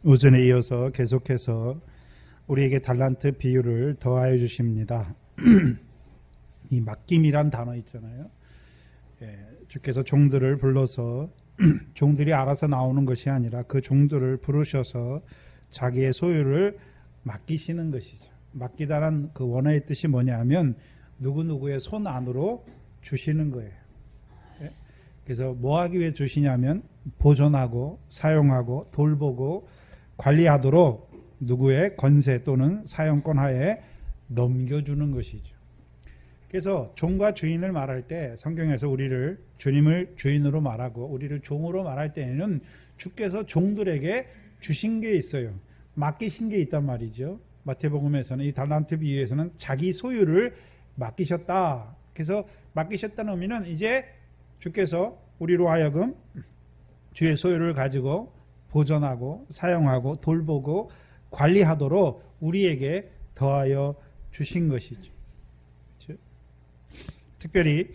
오전에 이어서 계속해서 우리에게 달란트 비유를 더하여 주십니다. 이 맡김이란 단어 있잖아요. 주께서 종들을 불러서 종들이 알아서 나오는 것이 아니라 그 종들을 부르셔서 자기의 소유를 맡기시는 것이죠. 맡기다란 그 원어의 뜻이 뭐냐면 누구누구의 손 안으로 주시는 거예요. 그래서 뭐 하기 위해 주시냐면 보존하고 사용하고 돌보고 관리하도록 누구의 권세 또는 사용권 하에 넘겨주는 것이죠. 그래서 종과 주인을 말할 때 성경에서 우리를 주님을 주인으로 말하고 우리를 종으로 말할 때에는 주께서 종들에게 주신 게 있어요. 맡기신 게 있단 말이죠. 마태복음에서는 이 달란트 비유에서는 자기 소유를 맡기셨다. 그래서 맡기셨다는 의미는 이제 주께서 우리로 하여금 주의 소유를 가지고 보존하고 사용하고 돌보고 관리하도록 우리에게 더하여 주신 것이죠. 그렇죠? 특별히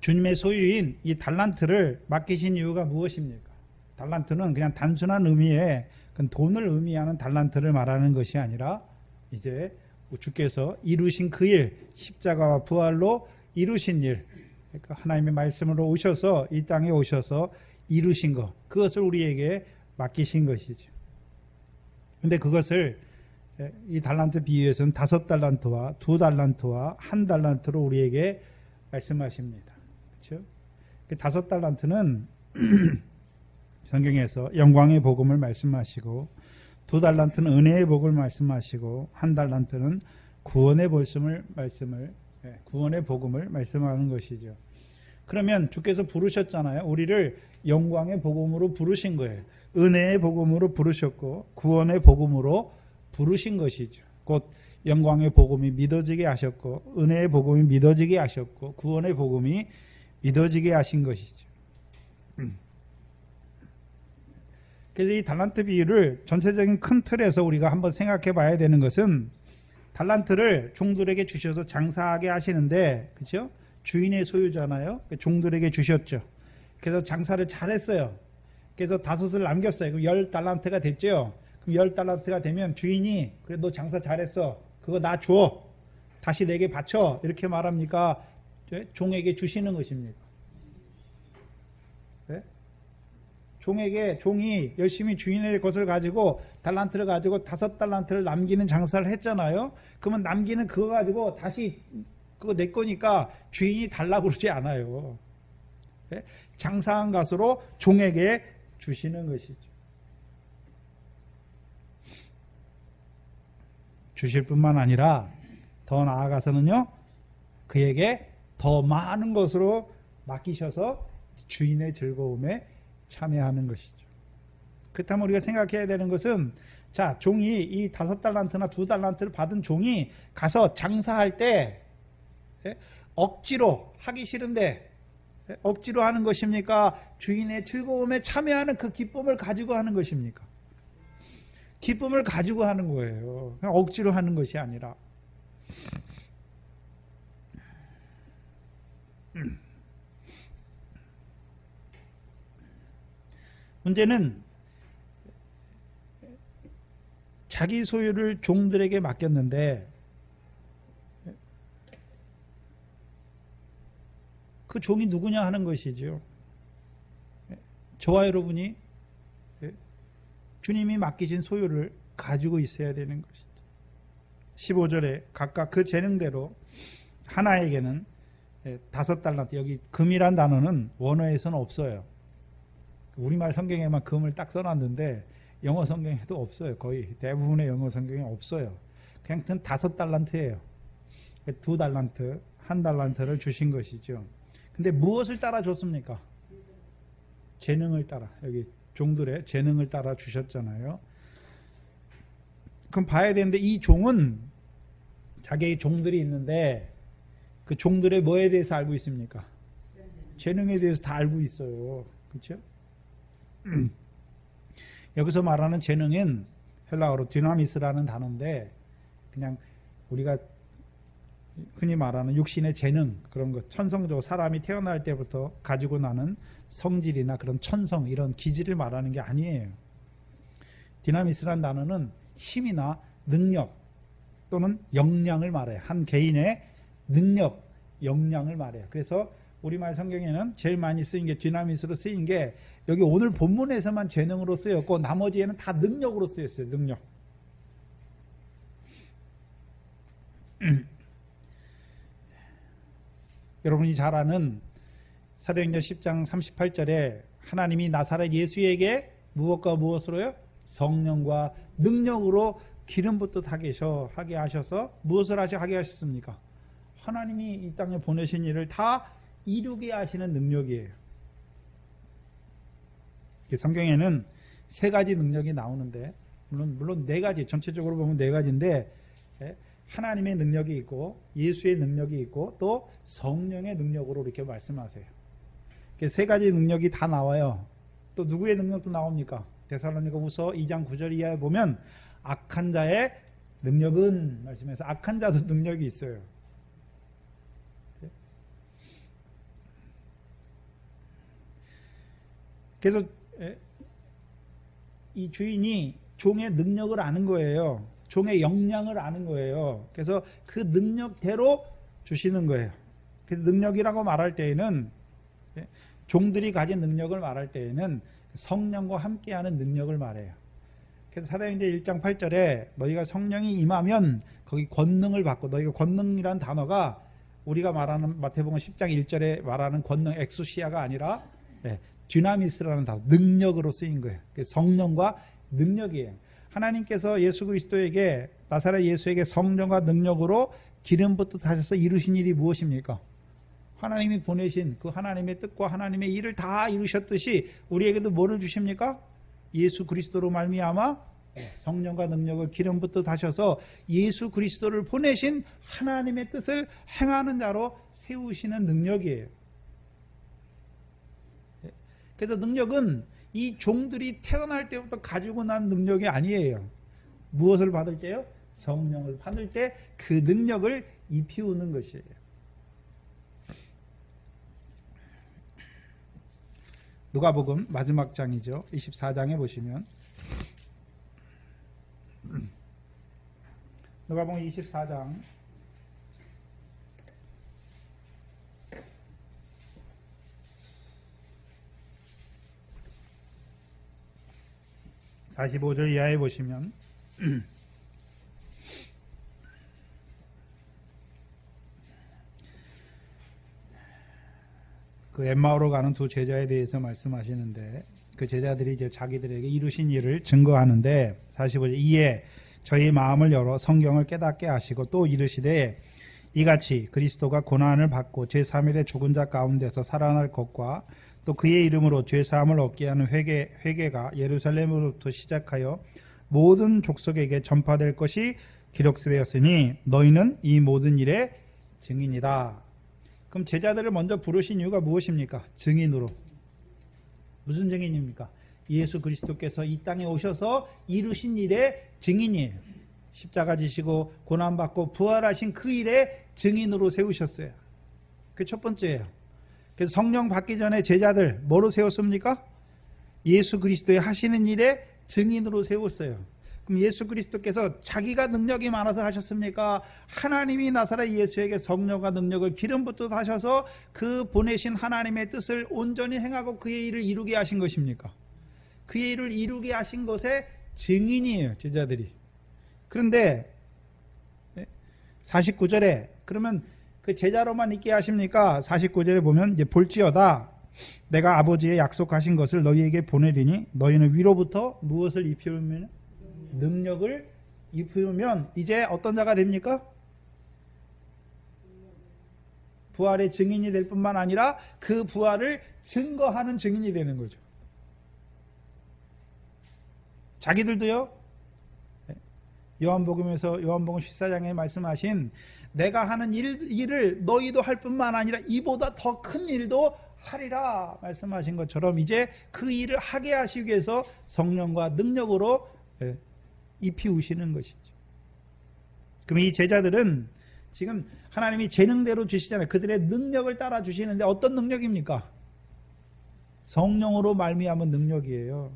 주님의 소유인 이 달란트를 맡기신 이유가 무엇입니까? 달란트는 그냥 단순한 의미의 돈을 의미하는 달란트를 말하는 것이 아니라 이제 주께서 이루신 그 일, 십자가와 부활로 이루신 일, 그러니까 하나님의 말씀으로 오셔서 이 땅에 오셔서 이루신 것, 그것을 우리에게 맡기신 것이죠. 그런데 그것을 이 달란트 비유에서는 5달란트와 2달란트와 1달란트로 우리에게 말씀하십니다. 그렇죠? 5달란트는 성경에서 영광의 복음을 말씀하시고 2달란트는 은혜의 복음을 말씀하시고 1달란트는 구원의 복음을 말씀하는 것이죠. 그러면 주께서 부르셨잖아요. 우리를 영광의 복음으로 부르신 거예요. 은혜의 복음으로 부르셨고 구원의 복음으로 부르신 것이죠. 곧 영광의 복음이 믿어지게 하셨고 은혜의 복음이 믿어지게 하셨고 구원의 복음이 믿어지게 하신 것이죠. 그래서 이 달란트 비유를 전체적인 큰 틀에서 우리가 한번 생각해 봐야 되는 것은 달란트를 종들에게 주셔서 장사하게 하시는데, 그렇죠? 주인의 소유잖아요. 종들에게 주셨죠. 그래서 장사를 잘했어요. 그래서 5을 남겼어요. 그럼 10달란트가 됐죠. 그럼 10달란트가 되면 주인이 그래 너 장사 잘했어. 그거 나 줘. 다시 내게 바쳐. 이렇게 말합니까? 종에게 주시는 것입니까? 네? 종이 열심히 주인의 것을 가지고 달란트를 가지고 5달란트를 남기는 장사를 했잖아요. 그러면 남기는 그거 가지고 다시 그거 내 거니까 주인이 달라고 그러지 않아요. 네? 장사한 것으로 종에게 주시는 것이죠. 주실 뿐만 아니라 더 나아가서는요, 그에게 더 많은 것으로 맡기셔서 주인의 즐거움에 참여하는 것이죠. 그렇다면 우리가 생각해야 되는 것은, 자, 종이 이 5달란트나 2달란트를 받은 종이 가서 장사할 때 억지로 하기 싫은데 억지로 하는 것입니까? 주인의 즐거움에 참여하는 그 기쁨을 가지고 하는 것입니까? 기쁨을 가지고 하는 거예요. 그냥 억지로 하는 것이 아니라. 문제는 자기 소유를 종들에게 맡겼는데 그 종이 누구냐 하는 것이죠. 저와 여러분이 주님이 맡기신 소유를 가지고 있어야 되는 것이죠. 15절에 각각 그 재능대로 하나에게는 5달란트, 여기 금이란 단어는 원어에서는 없어요. 우리말 성경에만 금을 딱 써놨는데 영어 성경에도 없어요. 거의 대부분의 영어 성경에 없어요. 그냥 5달란트예요. 2달란트, 1달란트를 주신 것이죠. 근데 무엇을 따라 줬습니까? 재능을 따라, 여기 종들의 재능을 따라 주셨잖아요. 그럼 봐야 되는데 이 종은 자기의 종들이 있는데 그 종들의 뭐에 대해서 알고 있습니까? 재능에 대해서 다 알고 있어요. 그렇죠? 여기서 말하는 재능은 헬라어로 디나미스라는 단어인데 그냥 우리가 흔히 말하는 육신의 재능, 그런 것, 천성적으로 사람이 태어날 때부터 가지고 나는 성질이나 그런 천성, 이런 기질을 말하는 게 아니에요. 디나미스란 단어는 힘이나 능력 또는 역량을 말해요. 한 개인의 능력, 역량을 말해요. 그래서 우리말 성경에는 제일 많이 쓰인 게 디나미스로 쓰인 게 여기 오늘 본문에서만 재능으로 쓰였고 나머지에는 다 능력으로 쓰였어요. 능력. 여러분이 잘 아는 사도행전 10장 38절에 하나님이 나사렛 예수에게 무엇과 무엇으로요? 성령과 능력으로 기름 붓듯 하게 하셔서 무엇을 하게 하셨습니까? 하나님이 이 땅에 보내신 일을 다 이루게 하시는 능력이에요. 성경에는 세 가지 능력이 나오는데 물론 네 가지, 전체적으로 보면 네 가지인데 하나님의 능력이 있고 예수의 능력이 있고 또 성령의 능력으로 이렇게 말씀하세요. 세 가지 능력이 다 나와요. 또 누구의 능력도 나옵니까? 데살로니가후서 2장 9절 이하에 보면 악한 자의 능력은 말씀해서 악한 자도 능력이 있어요. 그래서 이 주인이 종의 능력을 아는 거예요. 종의 역량을 아는 거예요. 그래서 그 능력대로 주시는 거예요. 그래서 능력이라고 말할 때에는 종들이 가진 능력을 말할 때에는 성령과 함께하는 능력을 말해요. 그래서 사도행전 1장 8절에 너희가 성령이 임하면 거기 권능을 받고, 너희가 권능이란 단어가 우리가 말하는 마태복음 10장 1절에 말하는 권능 엑수시아가 아니라 디나미스라는 단어, 능력으로 쓰인 거예요. 성령과 능력이에요. 하나님께서 예수 그리스도에게, 나사렛 예수에게 성령과 능력으로 기름 붓듯 하셔서 이루신 일이 무엇입니까? 하나님이 보내신 그 하나님의 뜻과 하나님의 일을 다 이루셨듯이 우리에게도 뭐를 주십니까? 예수 그리스도로 말미암아 성령과 능력을 기름 붓듯 하셔서 예수 그리스도를 보내신 하나님의 뜻을 행하는 자로 세우시는 능력이에요. 그래서 능력은 이 종들이 태어날 때부터 가지고 난 능력이 아니에요. 무엇을 받을 때요? 성령을 받을 때 그 능력을 입히우는 것이에요. 누가복음 마지막 장이죠. 24장에 보시면 누가복음 24장 45절 이하에 보시면 그 엠마오로 가는 두 제자에 대해서 말씀하시는데, 그 제자들이 이제 자기들에게 이루신 일을 증거하는데 45절, 이에 저희 마음을 열어 성경을 깨닫게 하시고 또 이르시되 이같이 그리스도가 고난을 받고 제3일에 죽은 자 가운데서 살아날 것과 또 그의 이름으로 죄사함을 얻게 하는 회개가 예루살렘으로부터 시작하여 모든 족속에게 전파될 것이 기록되었으니 너희는 이 모든 일의 증인이다. 그럼 제자들을 먼저 부르신 이유가 무엇입니까? 증인으로. 무슨 증인입니까? 예수 그리스도께서 이 땅에 오셔서 이루신 일의 증인이에요. 십자가 지시고 고난받고 부활하신 그 일의 증인으로 세우셨어요. 그게 첫 번째예요. 그래서 성령 받기 전에 제자들 뭐로 세웠습니까? 예수 그리스도의 하시는 일의 증인으로 세웠어요. 그럼 예수 그리스도께서 자기가 능력이 많아서 하셨습니까? 하나님이 나사렛 예수에게 성령과 능력을 기름 붓듯 하셔서 그 보내신 하나님의 뜻을 온전히 행하고 그의 일을 이루게 하신 것입니까? 그의 일을 이루게 하신 것의 증인이에요, 제자들이. 그런데 49절에 그러면 그 제자로만 있게 하십니까? 49절에 보면 이제 볼지어다 내가 아버지의 약속하신 것을 너희에게 보내리니 너희는 위로부터 무엇을 입히면? 능력을 입히면 이제 어떤 자가 됩니까? 부활의 증인이 될 뿐만 아니라 그 부활을 증거하는 증인이 되는 거죠. 자기들도요, 요한복음 14장에 말씀하신 내가 하는 일을 너희도 할 뿐만 아니라 이보다 더 큰 일도 하리라 말씀하신 것처럼 이제 그 일을 하게 하시기 위해서 성령과 능력으로 입히우시는 것이죠. 그럼 이 제자들은 지금 하나님이 재능대로 주시잖아요. 그들의 능력을 따라 주시는데 어떤 능력입니까? 성령으로 말미암은 능력이에요.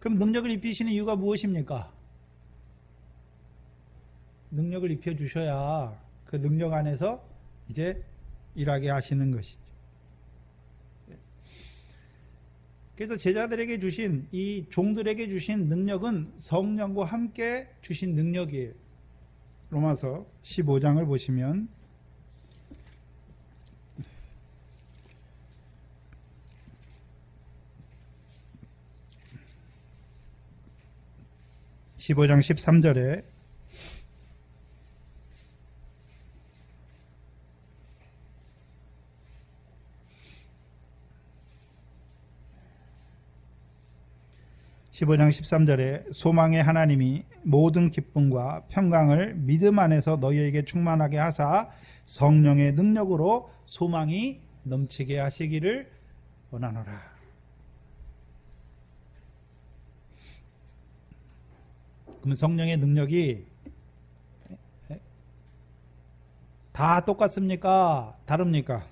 그럼 능력을 입히시는 이유가 무엇입니까? 능력을 입혀주셔야 그 능력 안에서 이제 일하게 하시는 것이죠. 그래서 제자들에게 주신, 이 종들에게 주신 능력은 성령과 함께 주신 능력이에요. 로마서 15장을 보시면 15장 13절에 소망의 하나님이 모든 기쁨과 평강을 믿음 안에서 너희에게 충만하게 하사 성령의 능력으로 소망이 넘치게 하시기를 원하노라. 그럼 성령의 능력이 다 똑같습니까? 다릅니까?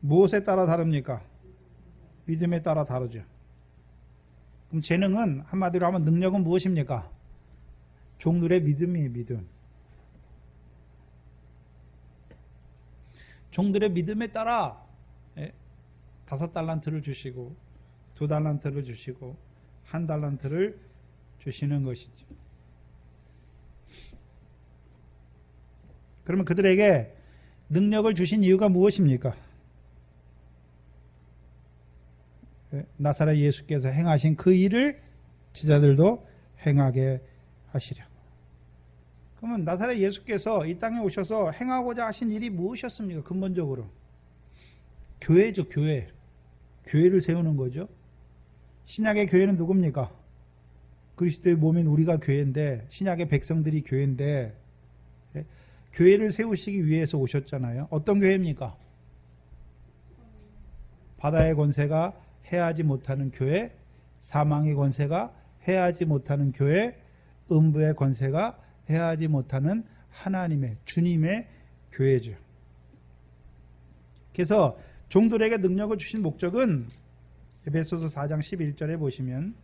무엇에 따라 다릅니까? 믿음에 따라 다르죠. 그럼 재능은 한마디로 하면 능력은 무엇입니까? 종들의 믿음이에요. 믿음. 종들의 믿음에 따라 5달란트를 주시고 2달란트를 주시고 1달란트를 주시는 것이죠. 그러면 그들에게 능력을 주신 이유가 무엇입니까? 나사렛 예수께서 행하신 그 일을 제자들도 행하게 하시려고. 그러면 나사렛 예수께서 이 땅에 오셔서 행하고자 하신 일이 무엇이었습니까? 근본적으로 교회죠. 교회. 교회를 세우는 거죠. 신약의 교회는 누굽니까? 그리스도의 몸인 우리가 교회인데, 신약의 백성들이 교회인데, 교회를 세우시기 위해서 오셨잖아요. 어떤 교회입니까? 바다의 권세가 해하지 못하는 교회, 사망의 권세가 해하지 못하는 교회, 음부의 권세가 해하지 못하는 하나님의, 주님의 교회죠. 그래서 종들에게 능력을 주신 목적은 에베소서 4장 11절에 보시면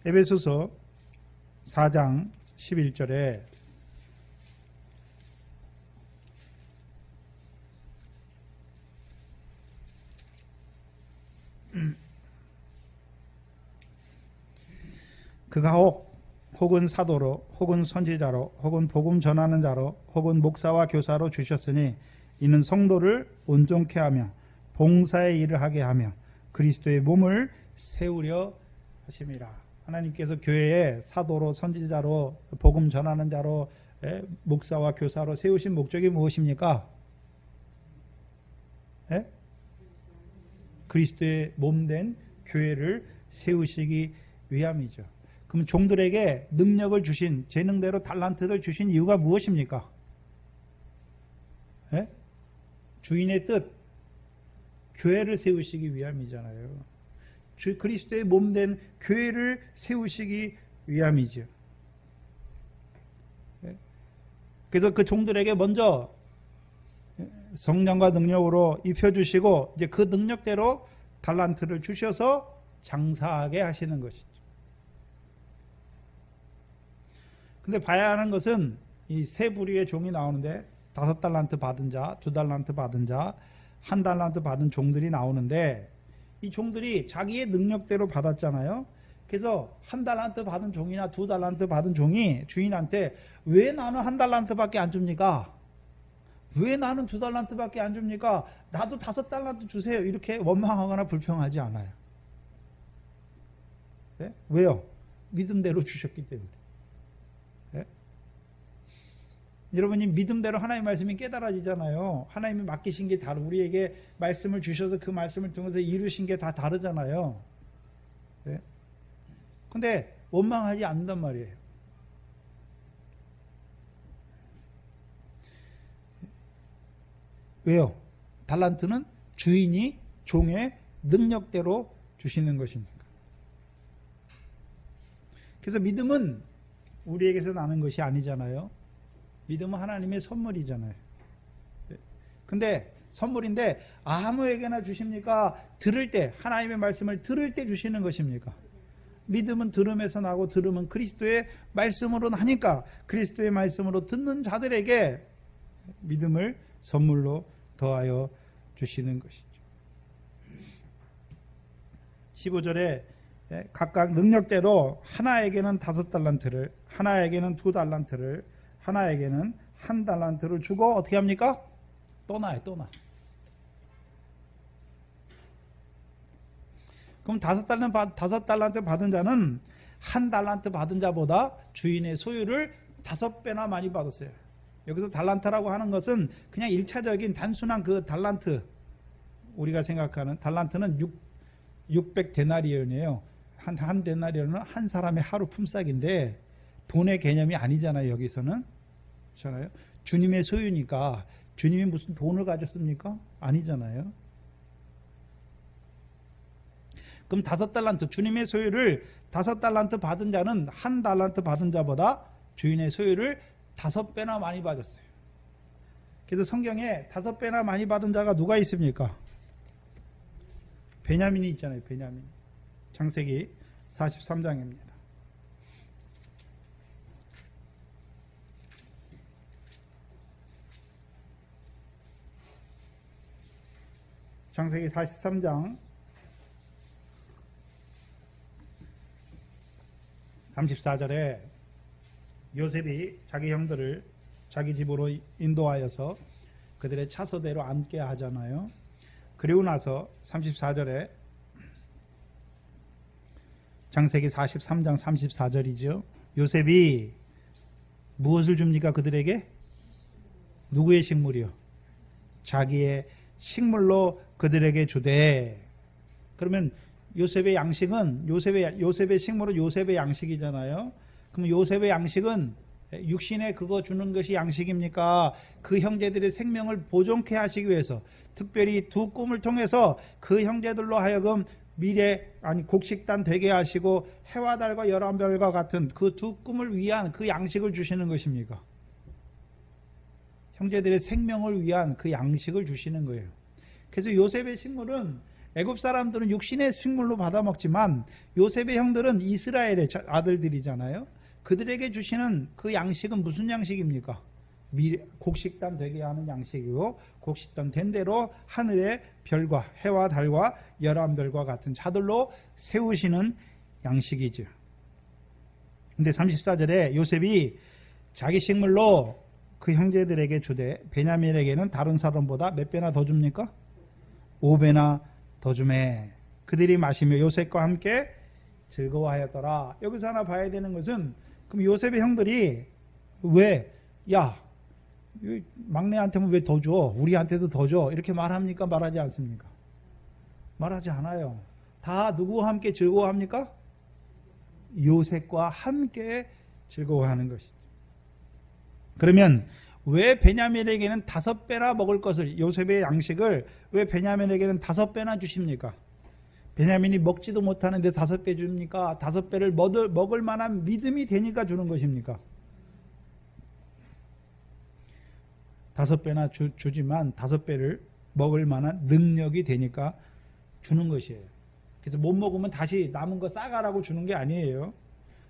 에베소서 4장 11절에 그가 혹은 사도로 혹은 선지자로 혹은 복음 전하는 자로 혹은 목사와 교사로 주셨으니 이는 성도를 온전케 하며 봉사의 일을 하게 하며 그리스도의 몸을 세우려 하심이라. 하나님께서 교회에 사도로 선지자로 복음 전하는 자로 목사와 교사로 세우신 목적이 무엇입니까? 그리스도의 몸된 교회를 세우시기 위함이죠. 그럼 종들에게 능력을 주신, 재능대로 달란트를 주신 이유가 무엇입니까? 주인의 뜻, 교회를 세우시기 위함이잖아요. 그리스도의 몸된 교회를 세우시기 위함이죠. 그래서 그 종들에게 먼저 성령과 능력으로 입혀주시고 이제 그 능력대로 달란트를 주셔서 장사하게 하시는 것이죠. 근데 봐야 하는 것은 이 세 부류의 종이 나오는데 5달란트 받은 자, 2달란트 받은 자, 1달란트 받은 종들이 나오는데 이 종들이 자기의 능력대로 받았잖아요. 그래서 1달란트 받은 종이나 2달란트 받은 종이 주인한테 왜 나는 1달란트밖에 안 줍니까? 왜 나는 2달란트밖에 안 줍니까? 나도 5달란트 주세요. 이렇게 원망하거나 불평하지 않아요. 네? 왜요? 믿음대로 주셨기 때문에. 네? 여러분이 믿음대로 하나님의 말씀이 깨달아지잖아요. 하나님이 맡기신 게 다르고 우리에게 말씀을 주셔서 그 말씀을 통해서 이루신 게 다 다르잖아요. 네? 근데 원망하지 않는단 말이에요. 왜요? 달란트는 주인이 종의 능력대로 주시는 것입니다. 그래서 믿음은 우리에게서 나는 것이 아니잖아요. 믿음은 하나님의 선물이잖아요. 근데 선물인데 아무에게나 주십니까? 들을 때, 하나님의 말씀을 들을 때 주시는 것입니까? 믿음은 들음에서 나고 들음은 그리스도의 말씀으로 나니까 그리스도의 말씀으로 듣는 자들에게 믿음을 선물로 더하여 주시는 것이죠. 15절에 각각 능력대로 하나에게는 5달란트를, 하나에게는 2달란트를, 하나에게는 1달란트를 주고 어떻게 합니까? 떠나요. 그럼 5달란트 받은 자는 1달란트 받은 자보다 주인의 소유를 5배나 많이 받았어요. 여기서 달란트라고 하는 것은 그냥 1차적인 단순한 그 달란트, 우리가 생각하는 달란트는 600데나리온이에요. 한 데나리온은 한 사람의 하루 품삯인데 돈의 개념이 아니잖아요. 여기서는 그렇잖아요. 주님의 소유니까 주님이 무슨 돈을 가졌습니까? 아니잖아요. 그럼 5달란트, 주님의 소유를 5달란트 받은 자는 1달란트 받은 자보다 주인의 소유를 5배나 많이 받았어요. 그래서 성경에 5배나 많이 받은 자가 누가 있습니까? 베냐민이 있잖아요. 베냐민. 창세기 43장입니다. 창세기 43장 34절에 요셉이 자기 형들을 자기 집으로 인도하여서 그들의 차소대로 앉게 하잖아요. 그리고 나서 34절에 창세기 43장 34절이죠. 요셉이 무엇을 줍니까? 그들에게? 누구의 식물이요? 자기의 식물로 그들에게 주되. 그러면 요셉의 양식은 요셉의 식물은 요셉의 양식이잖아요. 그럼 요셉의 양식은 육신에 그거 주는 것이 양식입니까? 그 형제들의 생명을 보존케 하시기 위해서 특별히 두 꿈을 통해서 그 형제들로 하여금 곡식단 되게 하시고 해와 달과 열한별과 같은 그 두 꿈을 위한 그 양식을 주시는 것입니까? 형제들의 생명을 위한 그 양식을 주시는 거예요. 그래서 요셉의 식물은 애굽 사람들은 육신의 식물로 받아먹지만 요셉의 형들은 이스라엘의 아들들이잖아요. 그들에게 주시는 그 양식은 무슨 양식입니까? 곡식단 되게 하는 양식이고 곡식단 된 대로 하늘의 별과 해와 달과 열한별과 같은 자들로 세우시는 양식이죠. 근데 34절에 요셉이 자기 식물로 그 형제들에게 주되 베냐민에게는 다른 사람보다 몇 배나 더 줍니까? 5배나 더 주매 그들이 마시며 요셉과 함께 즐거워하였더라. 여기서 하나 봐야 되는 것은 그럼 요셉의 형들이 왜 막내한테는 왜 더 줘? 우리한테도 더 줘? 이렇게 말합니까? 말하지 않습니까? 말하지 않아요. 다 누구와 함께 즐거워합니까? 요셉과 함께 즐거워하는 것이죠. 그러면 왜 베냐민에게는 5배나 먹을 것을, 요셉의 양식을 왜 베냐민에게는 5배나 주십니까? 베냐민이 먹지도 못하는데 5배 줍니까? 5배를 먹을 만한 믿음이 되니까 주는 것입니까? 5배나 주지만 5배를 먹을 만한 능력이 되니까 주는 것이에요. 그래서 못 먹으면 다시 남은 거 싸가라고 주는 게 아니에요.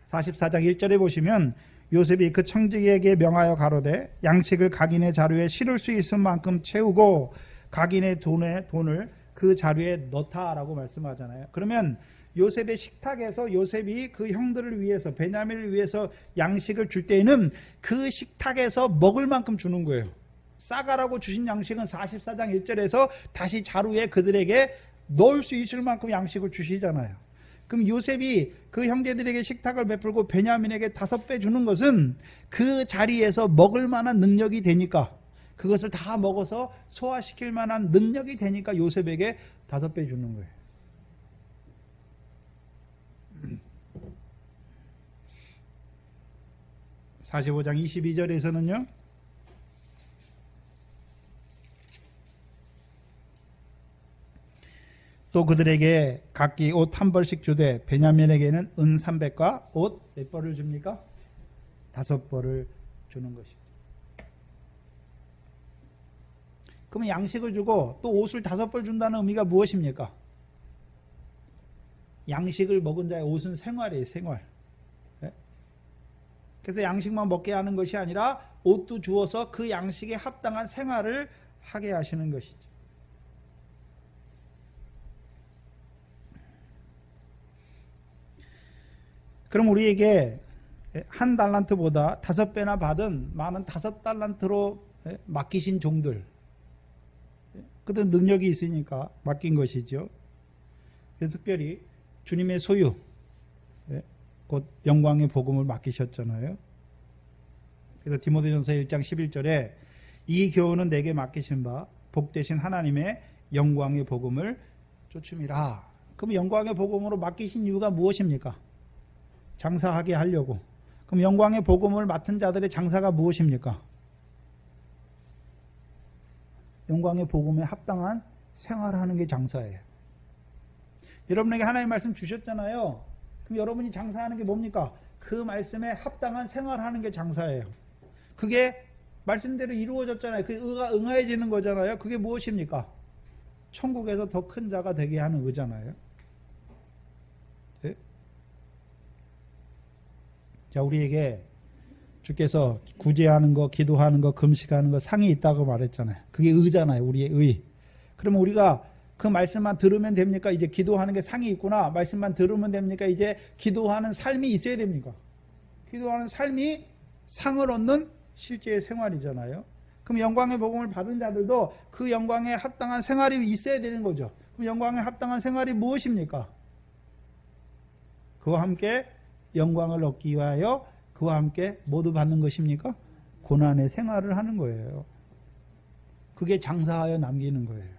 44장 1절에 보시면 요셉이 그 청지기에게 명하여 가로되 양식을 각인의 자루에 실을 수 있을 만큼 채우고 각인의 돈을 그 자루에 넣다라고 말씀하잖아요. 그러면 요셉의 식탁에서 요셉이 그 형들을 위해서 베냐민을 위해서 양식을 줄 때에는 그 식탁에서 먹을 만큼 주는 거예요. 싸가라고 주신 양식은 44장 1절에서 다시 자루에 그들에게 넣을 수 있을 만큼 양식을 주시잖아요. 그럼 요셉이 그 형제들에게 식탁을 베풀고 베냐민에게 5배 주는 것은 그 자리에서 먹을 만한 능력이 되니까, 그것을 다 먹어서 소화시킬 만한 능력이 되니까 요셉에게 5배 주는 거예요. (45장 22절에서는요) 또 그들에게 각기 옷 1벌씩 주되 베냐민에게는 은 300과 옷 몇 벌을 줍니까? 5벌을 주는 것입니다. 그러면 양식을 주고 또 옷을 5벌 준다는 의미가 무엇입니까? 양식을 먹은 자의 옷은 생활이에요, 생활. 네? 그래서 양식만 먹게 하는 것이 아니라 옷도 주어서 그 양식에 합당한 생활을 하게 하시는 것이죠. 그럼 우리에게 1달란트보다 5배나 받은 많은 5달란트로 맡기신 종들, 그들 능력이 있으니까 맡긴 것이죠. 그래서 특별히 주님의 소유, 곧 영광의 복음을 맡기셨잖아요. 그래서 디모데전서 1장 11절에 이 교훈은 내게 맡기신 바 복되신 하나님의 영광의 복음을 쫓음이라. 그럼 영광의 복음으로 맡기신 이유가 무엇입니까? 장사하게 하려고. 그럼 영광의 복음을 맡은 자들의 장사가 무엇입니까? 영광의 복음에 합당한 생활을 하는 게 장사예요. 여러분에게 하나님의 말씀 주셨잖아요. 그럼 여러분이 장사하는 게 뭡니까? 그 말씀에 합당한 생활을 하는 게 장사예요. 그게 말씀대로 이루어졌잖아요. 그 의가 응하여지는 거잖아요. 그게 무엇입니까? 천국에서 더 큰 자가 되게 하는 의잖아요. 네? 자, 우리에게 주께서 구제하는 거, 기도하는 거, 금식하는 거 상이 있다고 말했잖아요. 그게 의잖아요. 우리의 의. 그러면 우리가 그 말씀만 들으면 됩니까? 이제 기도하는 게 상이 있구나. 말씀만 들으면 됩니까? 이제 기도하는 삶이 있어야 됩니까? 기도하는 삶이 상을 얻는 실제의 생활이잖아요. 그럼 영광의 복음을 받은 자들도 그 영광에 합당한 생활이 있어야 되는 거죠. 그럼 영광에 합당한 생활이 무엇입니까? 그와 함께 영광을 얻기 위하여 그와 함께 모두 받는 것입니까? 고난의 생활을 하는 거예요. 그게 장사하여 남기는 거예요.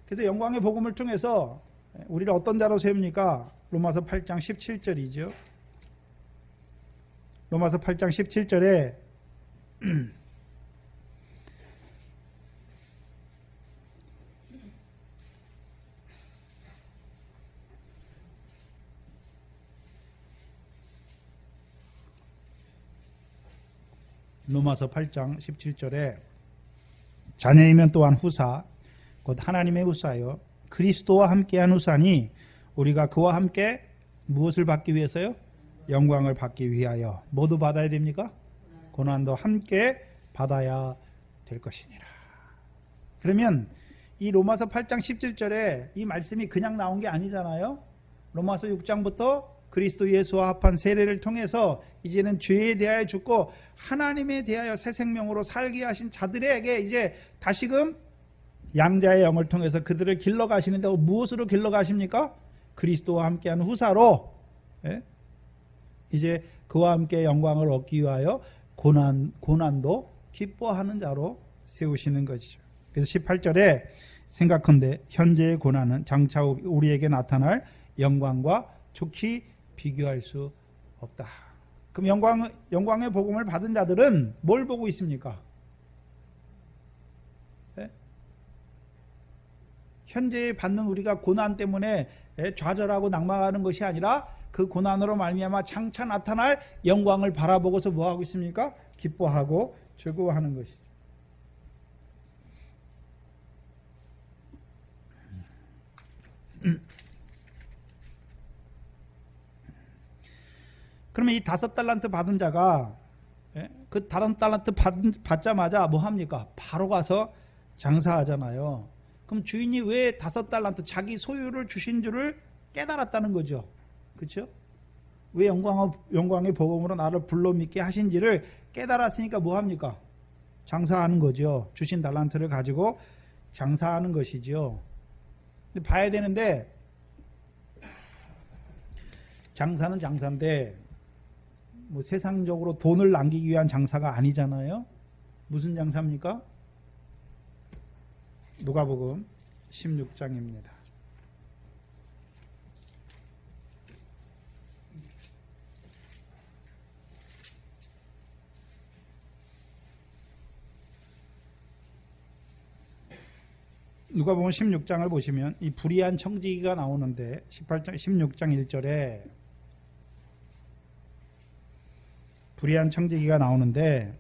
그래서 영광의 복음을 통해서 우리를 어떤 자로 세웁니까? 로마서 8장 17절이죠. 로마서 8장 17절에 로마서 8장 17절에 자녀이면 또한 후사 곧 하나님의 후사요 그리스도와 함께한 후사니 우리가 그와 함께 무엇을 받기 위해서요? 영광을 받기 위하여 모두 받아야 됩니까? 고난도 함께 받아야 될 것이니라. 그러면 이 로마서 8장 17절에 이 말씀이 그냥 나온 게 아니잖아요. 로마서 6장부터 그리스도 예수와 합한 세례를 통해서 이제는 죄에 대하여 죽고 하나님에 대하여 새 생명으로 살게 하신 자들에게 이제 다시금 양자의 영을 통해서 그들을 길러가시는데 무엇으로 길러가십니까? 그리스도와 함께하는 후사로 이제 그와 함께 영광을 얻기 위하여 고난도 기뻐하는 자로 세우시는 것이죠. 그래서 18절에 생각컨대 현재의 고난은 장차 우리에게 나타날 영광과 좋게 비교할 수 없다. 그럼 영광의 복음을 받은 자들은 뭘 보고 있습니까? 현재 받는 우리가 고난 때문에 좌절하고 낙망하는 것이 아니라 그 고난으로 말미암아 장차 나타날 영광을 바라보고서 뭐하고 있습니까? 기뻐하고 즐거워하는 것이죠. 그러면 이 5달란트 받은 자가 그 5달란트 받자마자 뭐 합니까? 바로 가서 장사하잖아요. 그럼 주인이 왜 5달란트 자기 소유를 주신 줄을 깨달았다는 거죠. 그렇죠? 왜 영광의 복음으로 나를 불러 믿게 하신지를 깨달았으니까 뭐 합니까? 장사하는 거죠. 주신 달란트를 가지고 장사하는 것이죠. 근데 봐야 되는데 장사는 장사인데 뭐 세상적으로 돈을 남기기 위한 장사가 아니잖아요. 무슨 장사입니까? 누가복음 16장입니다. 누가복음 16장을 보시면 이 불의한 청지기가 나오는데 16장 1절에 불의한 청지기가 나오는데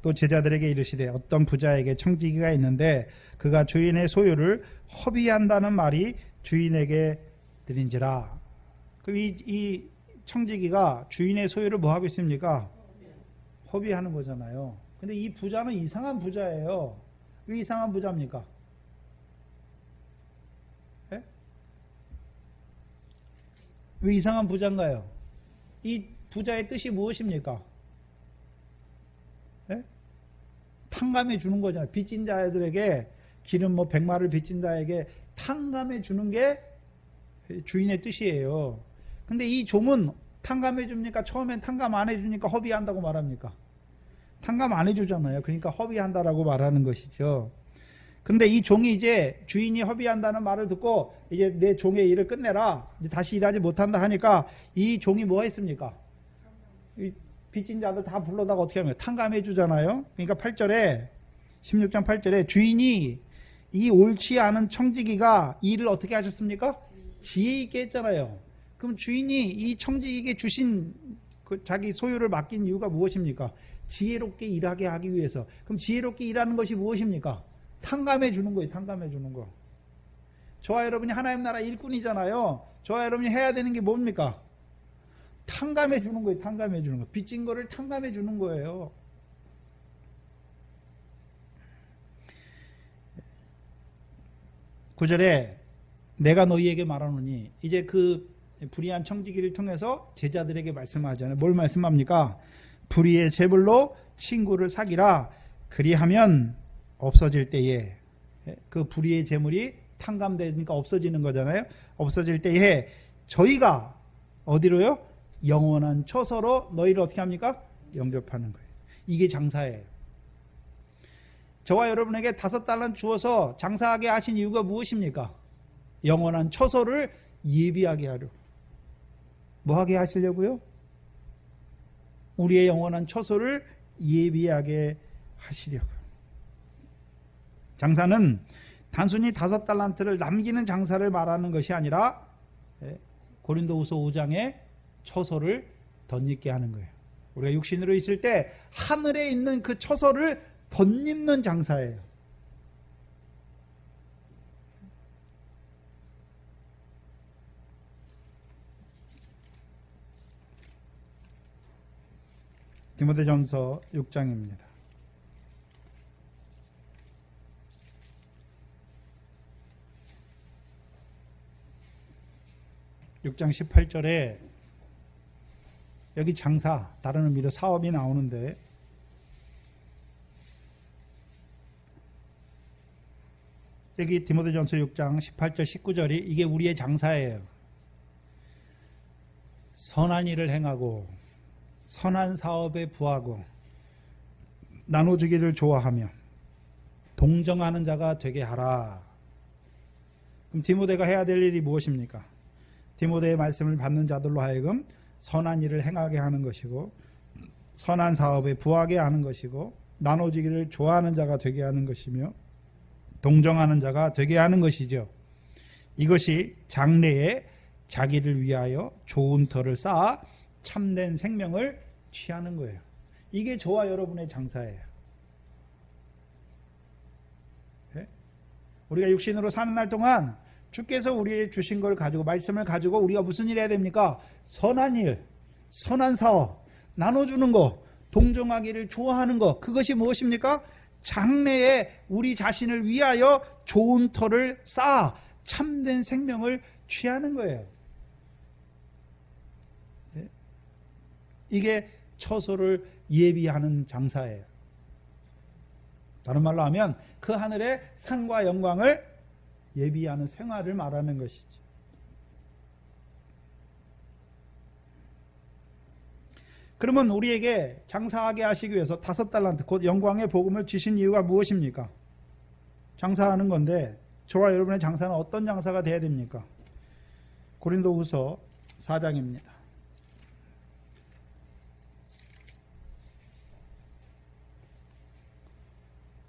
또 제자들에게 이르시되 어떤 부자에게 청지기가 있는데 그가 주인의 소유를 허비한다는 말이 주인에게 들린지라. 그럼 이 청지기가 주인의 소유를 뭐 하고 있습니까? 허비하는 거잖아요. 근데 이 부자는 이상한 부자예요. 왜 이상한 부자입니까? 예? 왜 이상한 부자인가요? 이 부자의 뜻이 무엇입니까? 예? 탕감해 주는 거잖아요. 빚진 자들에게 기름 100마를 빚진 자에게 탕감해 주는 게 주인의 뜻이에요. 근데 이 종은 탕감해 줍니까? 처음엔 탕감 안 해주니까 허비한다고 말합니까? 탕감 안 해주잖아요. 그러니까 허비한다라고 말하는 것이죠. 근데 이 종이 이제 주인이 허비한다는 말을 듣고 이제 내 종의 일을 끝내라. 이제 다시 일하지 못한다 하니까 이 종이 뭐 했습니까? 이 빚진 자들 다 불러다가 어떻게 합니까? 탕감해 주잖아요. 그러니까 8절에 16장 8절에 주인이 이 옳지 않은 청지기가 일을 어떻게 하셨습니까? 지혜 있게 했잖아요. 그럼 주인이 이 청지기에게 주신 그 자기 소유를 맡긴 이유가 무엇입니까? 지혜롭게 일하게 하기 위해서. 그럼 지혜롭게 일하는 것이 무엇입니까? 탕감해 주는 거예요. 탕감해 주는 거. 저와 여러분이 하나님 나라 일꾼이잖아요. 저와 여러분이 해야 되는 게 뭡니까? 탕감해 주는 거예요. 탕감해 주는 거. 빚진 거를 탕감해 주는 거예요. 구절에 내가 너희에게 말하노니, 이제 그 불의한 청지기를 통해서 제자들에게 말씀하잖아요. 뭘 말씀합니까? 불의의 재물로 친구를 사귀라. 그리하면 없어질 때에, 그 불의의 재물이 탕감되니까 없어지는 거잖아요. 없어질 때에 저희가 어디로요? 영원한 처소로 너희를 어떻게 합니까? 영접하는 거예요. 이게 장사예요. 저와 여러분에게 5달란 주어서 장사하게 하신 이유가 무엇입니까? 영원한 처소를 예비하게 하려. 뭐 하게 하시려고요? 우리의 영원한 처소를 예비하게 하시려고요. 장사는 단순히 5달란트를 남기는 장사를 말하는 것이 아니라 고린도후서 5장에 처소를 덧입게 하는 거예요. 우리가 육신으로 있을 때 하늘에 있는 그 처소를 덧입는 장사예요. 디모데전서 6장입니다. 6장 18절에 여기 장사, 다른 의미로 사업이 나오는데 여기 디모데전서 6장 18절 19절이 이게 우리의 장사예요. 선한 일을 행하고 선한 사업에 부하고 나눠주기를 좋아하며 동정하는 자가 되게 하라. 그럼 디모데가 해야 될 일이 무엇입니까? 디모데의 말씀을 받는 자들로 하여금 선한 일을 행하게 하는 것이고 선한 사업에 부하게 하는 것이고 나눠주기를 좋아하는 자가 되게 하는 것이며 동정하는 자가 되게 하는 것이죠. 이것이 장래에 자기를 위하여 좋은 터를 쌓아 참된 생명을 취하는 거예요. 이게 저와 여러분의 장사예요. 네? 우리가 육신으로 사는 날 동안 주께서 우리에게 주신 걸 가지고 말씀을 가지고 우리가 무슨 일 해야 됩니까? 선한 일, 선한 사업, 나눠주는 거, 동정하기를 좋아하는 거, 그것이 무엇입니까? 장래에 우리 자신을 위하여 좋은 터를 쌓아 참된 생명을 취하는 거예요. 이게 처소를 예비하는 장사예요. 다른 말로 하면 그 하늘의 상과 영광을 예비하는 생활을 말하는 것이죠. 그러면 우리에게 장사하게 하시기 위해서 5달란트 곧 영광의 복음을 주신 이유가 무엇입니까? 장사하는 건데 저와 여러분의 장사는 어떤 장사가 돼야 됩니까? 고린도후서 4장입니다.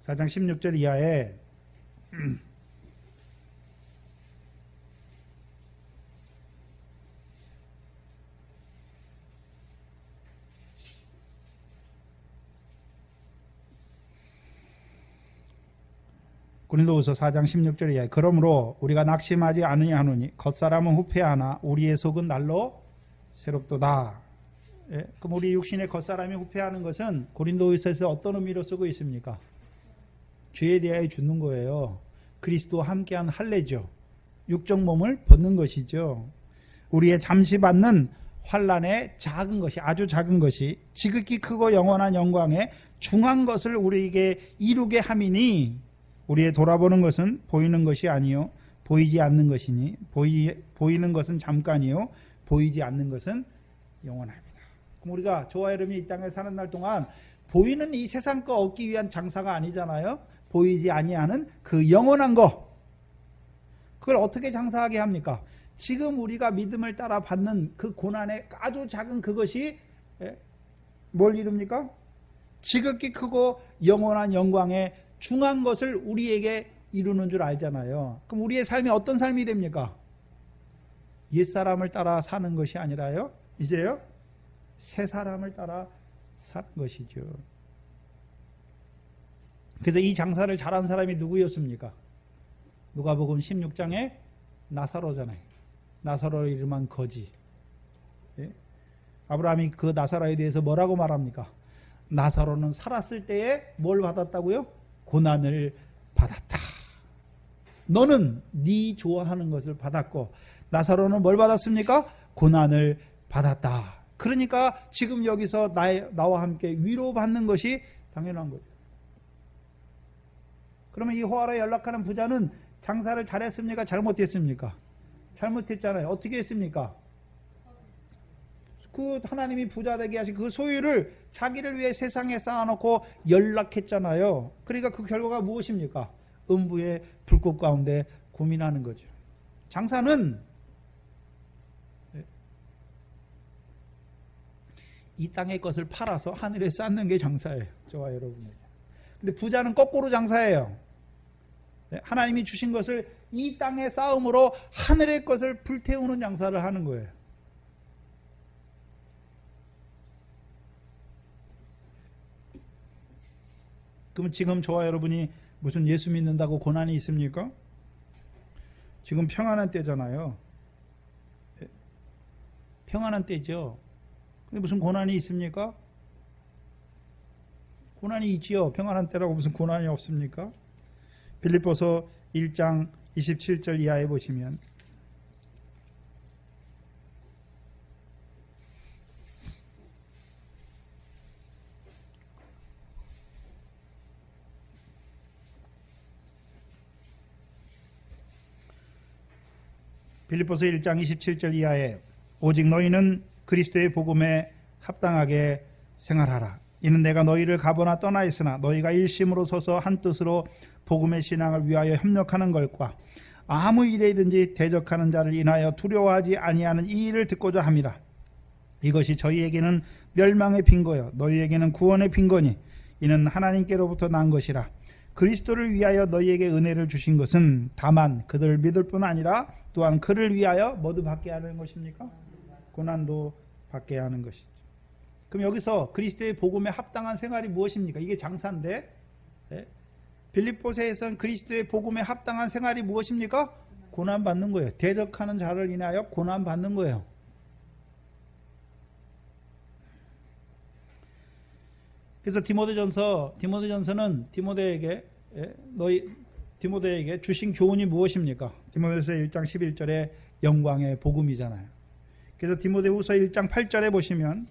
4장 16절 이하에 고린도후서 4장 16절 이하에 그러므로 우리가 낙심하지 않으냐 하노니 겉사람은 후패하나 우리의 속은 날로 새롭도다. 예? 그럼 우리 육신의 겉사람이 후패하는 것은 고린도후서에서 어떤 의미로 쓰고 있습니까? 죄에 대하여 죽는 거예요. 그리스도와 함께한 할례죠. 육적 몸을 벗는 것이죠. 우리의 잠시 받는 환난의 작은 것이, 아주 작은 것이 지극히 크고 영원한 영광의 중한 것을 우리에게 이루게 함이니 우리의 돌아보는 것은 보이는 것이 아니요 보이지 않는 것이니 보이는 것은 잠깐이요 보이지 않는 것은 영원합니다. 그럼 우리가 저와 여러분이 이 땅에 사는 날 동안 보이는 이 세상 거 얻기 위한 장사가 아니잖아요. 보이지 아니하는 그 영원한 거, 그걸 어떻게 장사하게 합니까? 지금 우리가 믿음을 따라 받는 그 고난의 아주 작은 그것이 뭘 이룹니까? 지극히 크고 영원한 영광의 중한 것을 우리에게 이루는 줄 알잖아요. 그럼 우리의 삶이 어떤 삶이 됩니까? 옛사람을 따라 사는 것이 아니라요, 이제요 새 사람을 따라 사는 것이죠. 그래서 이 장사를 잘한 사람이 누구였습니까? 누가복음 16장에 나사로잖아요. 나사로 이름한 거지. 예? 아브라함이 그 나사로에 대해서 뭐라고 말합니까? 나사로는 살았을 때에 뭘 받았다고요? 고난을 받았다. 너는 네 좋아하는 것을 받았고 나사로는 뭘 받았습니까? 고난을 받았다. 그러니까 지금 여기서 나와 함께 위로받는 것이 당연한 거죠. 그러면 이 호화로에 연락하는 부자는 장사를 잘했습니까? 잘못했습니까? 잘못했잖아요. 어떻게 했습니까? 그 하나님이 부자 되게 하신 그 소유를 자기를 위해 세상에 쌓아놓고 연락했잖아요. 그러니까 그 결과가 무엇입니까? 음부의 불꽃 가운데 고민하는 거죠. 장사는 이 땅의 것을 팔아서 하늘에 쌓는 게 장사예요. 저와 여러분에게. 근데 부자는 거꾸로 장사해요. 하나님이 주신 것을 이 땅의 싸움으로 하늘의 것을 불태우는 장사를 하는 거예요. 그럼 지금 저와 여러분이 무슨 예수 믿는다고 고난이 있습니까? 지금 평안한 때잖아요. 평안한 때죠. 근데 무슨 고난이 있습니까? 고난이 있지요. 평안한 때라고 무슨 고난이 없습니까? 빌립보서 1장 27절 이하에 보시면 빌립보서 1장 27절 이하에 오직 너희는 그리스도의 복음에 합당하게 생활하라. 이는 내가 너희를 가보나 떠나 있으나 너희가 일심으로 서서 한 뜻으로 복음의 신앙을 위하여 협력하는 것과 아무 일에든지 대적하는 자를 인하여 두려워하지 아니하는 이 일을 듣고자 함이라. 이것이 저희에게는 멸망의 빈거요 너희에게는 구원의 빈거니 이는 하나님께로부터 난 것이라. 그리스도를 위하여 너희에게 은혜를 주신 것은 다만 그들을 믿을 뿐 아니라 또한 그를 위하여 뭐도 받게 하는 것입니까? 고난도 받게 하는 것이죠. 그럼 여기서 그리스도의 복음에 합당한 생활이 무엇입니까? 이게 장사인데 빌립보서에서는 그리스도의 복음에 합당한 생활이 무엇입니까? 고난받는 거예요. 대적하는 자를 인하여 고난받는 거예요. 그래서 디모데전서는 디모데에게 주신 교훈이 무엇입니까? 디모데후서 1장 11절에 영광의 복음이잖아요. 그래서 디모데후서 1장 8절에 보시면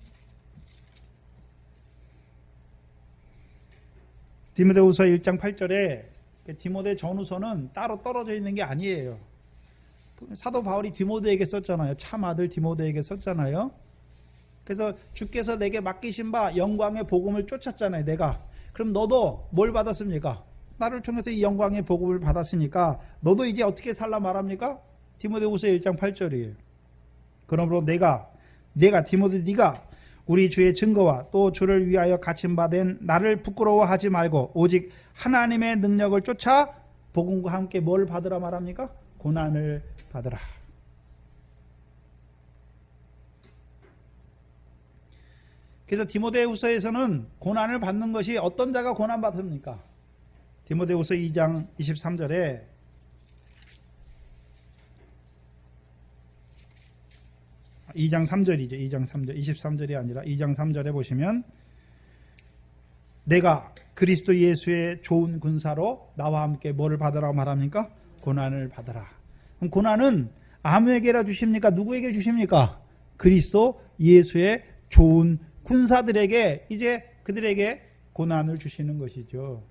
디모데후서 1장 8절에 디모데 전후서는 따로 떨어져 있는 게 아니에요. 사도 바울이 디모데에게 썼잖아요. 참 아들 디모데에게 썼잖아요. 그래서 주께서 내게 맡기신 바 영광의 복음을 쫓았잖아요. 내가. 그럼 너도 뭘 받았습니까? 나를 통해서 이 영광의 복음을 받았으니까 너도 이제 어떻게 살라 말합니까? 디모데후서 1장 8절이에요. 그러므로 내가 디모데 네가 우리 주의 증거와 또 주를 위하여 갇힌 바 된 나를 부끄러워하지 말고 오직 하나님의 능력을 쫓아 복음과 함께 뭘 받으라 말합니까? 고난을 받으라. 그래서 디모데후서에서는 고난을 받는 것이 어떤 자가 고난받습니까? 디모데후서 2장 23절에 2장 3절이죠. 2장 3절. 23절이 아니라 2장 3절에 보시면 내가 그리스도 예수의 좋은 군사로 나와 함께 뭐를 받으라고 말합니까? 고난을 받으라. 그럼 고난은 아무에게나 주십니까? 누구에게 주십니까? 그리스도 예수의 좋은 군사들에게 이제 그들에게 고난을 주시는 것이죠.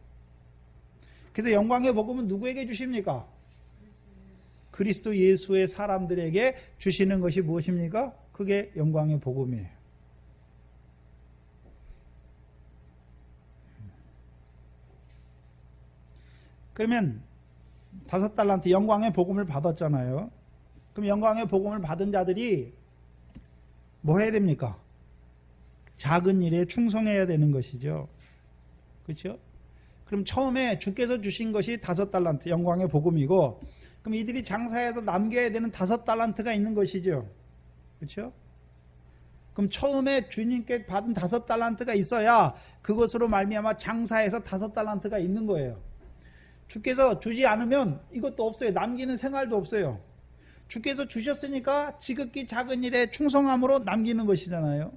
그래서 영광의 복음은 누구에게 주십니까? 그리스도 예수의 사람들에게 주시는 것이 무엇입니까? 그게 영광의 복음이에요. 그러면 5달란트 영광의 복음을 받았잖아요. 그럼 영광의 복음을 받은 자들이 뭐 해야 됩니까? 작은 일에 충성해야 되는 것이죠. 그렇죠? 그럼 처음에 주께서 주신 것이 5달란트 영광의 복음이고, 그럼 이들이 장사해서 남겨야 되는 5달란트가 있는 것이죠. 그렇죠? 그럼 처음에 주님께 받은 5달란트가 있어야 그것으로 말미암아 장사해서 5달란트가 있는 거예요. 주께서 주지 않으면 이것도 없어요. 남기는 생활도 없어요. 주께서 주셨으니까 지극히 작은 일에 충성함으로 남기는 것이잖아요.